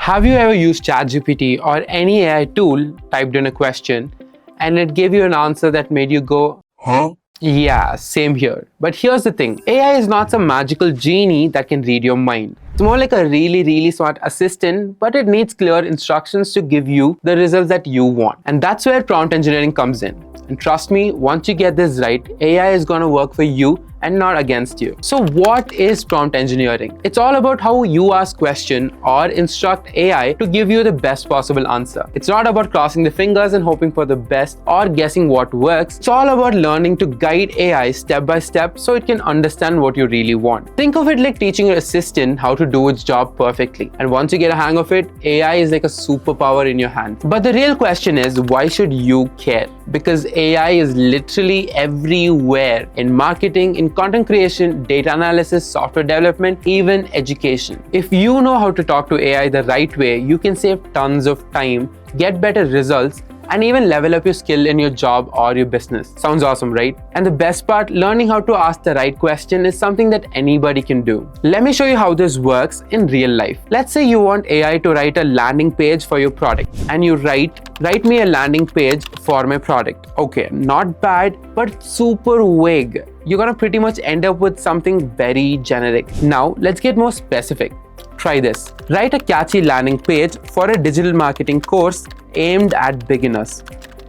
Have you ever used ChatGPT or any AI tool, typed in a question, and it gave you an answer that made you go, huh? Yeah, same here. But here's the thing, AI is not some magical genie that can read your mind. It's more like a really smart assistant, but it needs clear instructions to give you the results that you want. And that's where prompt engineering comes in. And trust me, once you get this right, AI is gonna work for you and not against you. So what is prompt engineering? It's all about how you ask question or instruct AI to give you the best possible answer. It's not about crossing the fingers and hoping for the best or guessing what works. It's all about learning to guide AI step by step so it can understand what you really want. Think of it like teaching your assistant how to do its job perfectly. And once you get a hang of it, AI is like a superpower in your hands. But the real question is, why should you care? Because AI is literally everywhere, in marketing, in content creation, data analysis, software development, even education. If you know how to talk to AI the right way, you can save tons of time, get better results, and even level up your skill in your job or your business. Sounds awesome, right? And the best part, learning how to ask the right question is something that anybody can do. Let me show you how this works in real life. Let's say you want AI to write a landing page for your product, and you write me a landing page for my product. Okay, not bad, but super vague. You're gonna pretty much end up with something very generic. Now, let's get more specific. Try this. Write a catchy landing page for a digital marketing course aimed at beginners.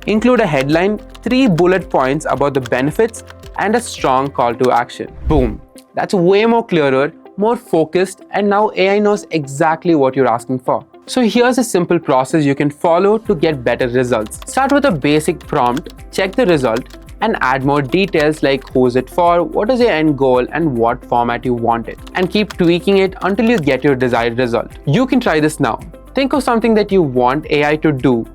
Include a headline, 3 bullet points about the benefits, and a strong call to action. Boom. That's way more clearer, more focused, and now AI knows exactly what you're asking for. So here's a simple process you can follow to get better results. Start with a basic prompt, check the result, and add more details like who's it for, what is your end goal, and what format you want it. And keep tweaking it until you get your desired result. You can try this now. Think of something that you want AI to do.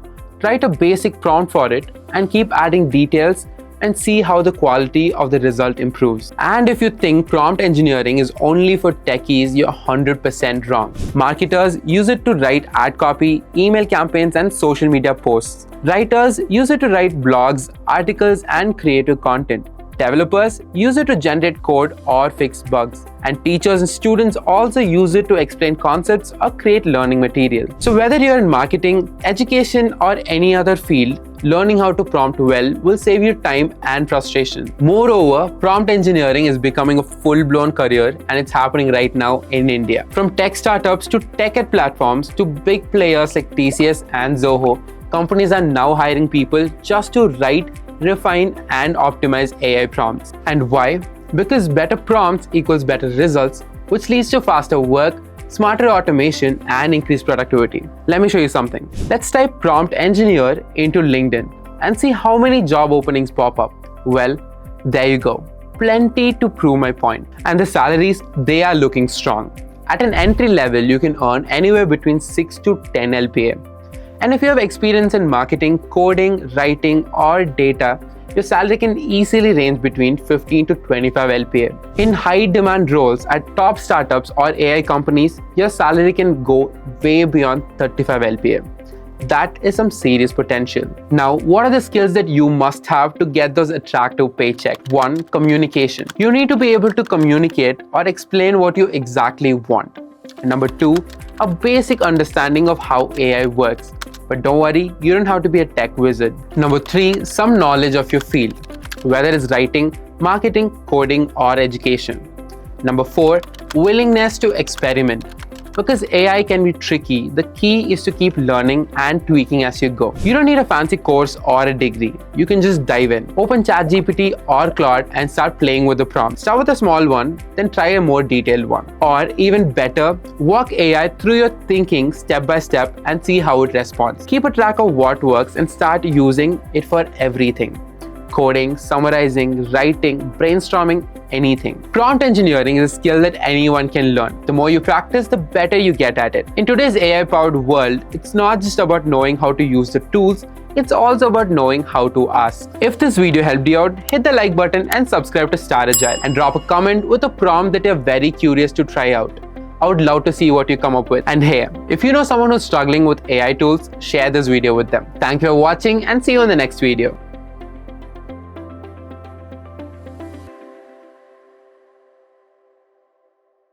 Write a basic prompt for it and keep adding details and see how the quality of the result improves. And if you think prompt engineering is only for techies, you're 100% wrong. Marketers use it to write ad copy, email campaigns, and social media posts. Writers use it to write blogs, articles, and creative content. Developers use it to generate code or fix bugs. And teachers and students also use it to explain concepts or create learning material. So whether you're in marketing, education, or any other field, learning how to prompt well will save you time and frustration. Moreover, prompt engineering is becoming a full-blown career, and it's happening right now in India. From tech startups to tech platforms to big players like TCS and Zoho, companies are now hiring people just to write, refine, and optimize AI prompts. And why? Because better prompts equals better results, which leads to faster work, smarter automation, and increased productivity. Let me show you something. Let's type prompt engineer into LinkedIn and see how many job openings pop up. Well, there you go. Plenty to prove my point. And the salaries, they are looking strong. At an entry level, you can earn anywhere between 6 to 10 LPA. And if you have experience in marketing, coding, writing, or data, your salary can easily range between 15 to 25 LPA. In high-demand roles at top startups or AI companies, your salary can go way beyond 35 LPA. That is some serious potential. Now, what are the skills that you must have to get those attractive paychecks? 1. Communication. You need to be able to communicate or explain what you exactly want. And number 2, a basic understanding of how AI works. But don't worry, you don't have to be a tech wizard. Number 3, some knowledge of your field, whether it's writing, marketing, coding, or education. Number 4, willingness to experiment. Because AI can be tricky, the key is to keep learning and tweaking as you go. You don't need a fancy course or a degree. You can just dive in. Open ChatGPT or Claude and start playing with the prompts. Start with a small one, then try a more detailed one. Or even better, walk AI through your thinking step by step and see how it responds. Keep a track of what works and start using it for everything. Coding, summarizing, writing, brainstorming, anything. Prompt engineering is a skill that anyone can learn. The more you practice, the better you get at it. In today's AI-powered world, it's not just about knowing how to use the tools, it's also about knowing how to ask. If this video helped you out, hit the like button and subscribe to Star Agile, and drop a comment with a prompt that you're very curious to try out. I would love to see what you come up with. And hey, if you know someone who's struggling with AI tools, share this video with them. Thank you for watching and see you in the next video.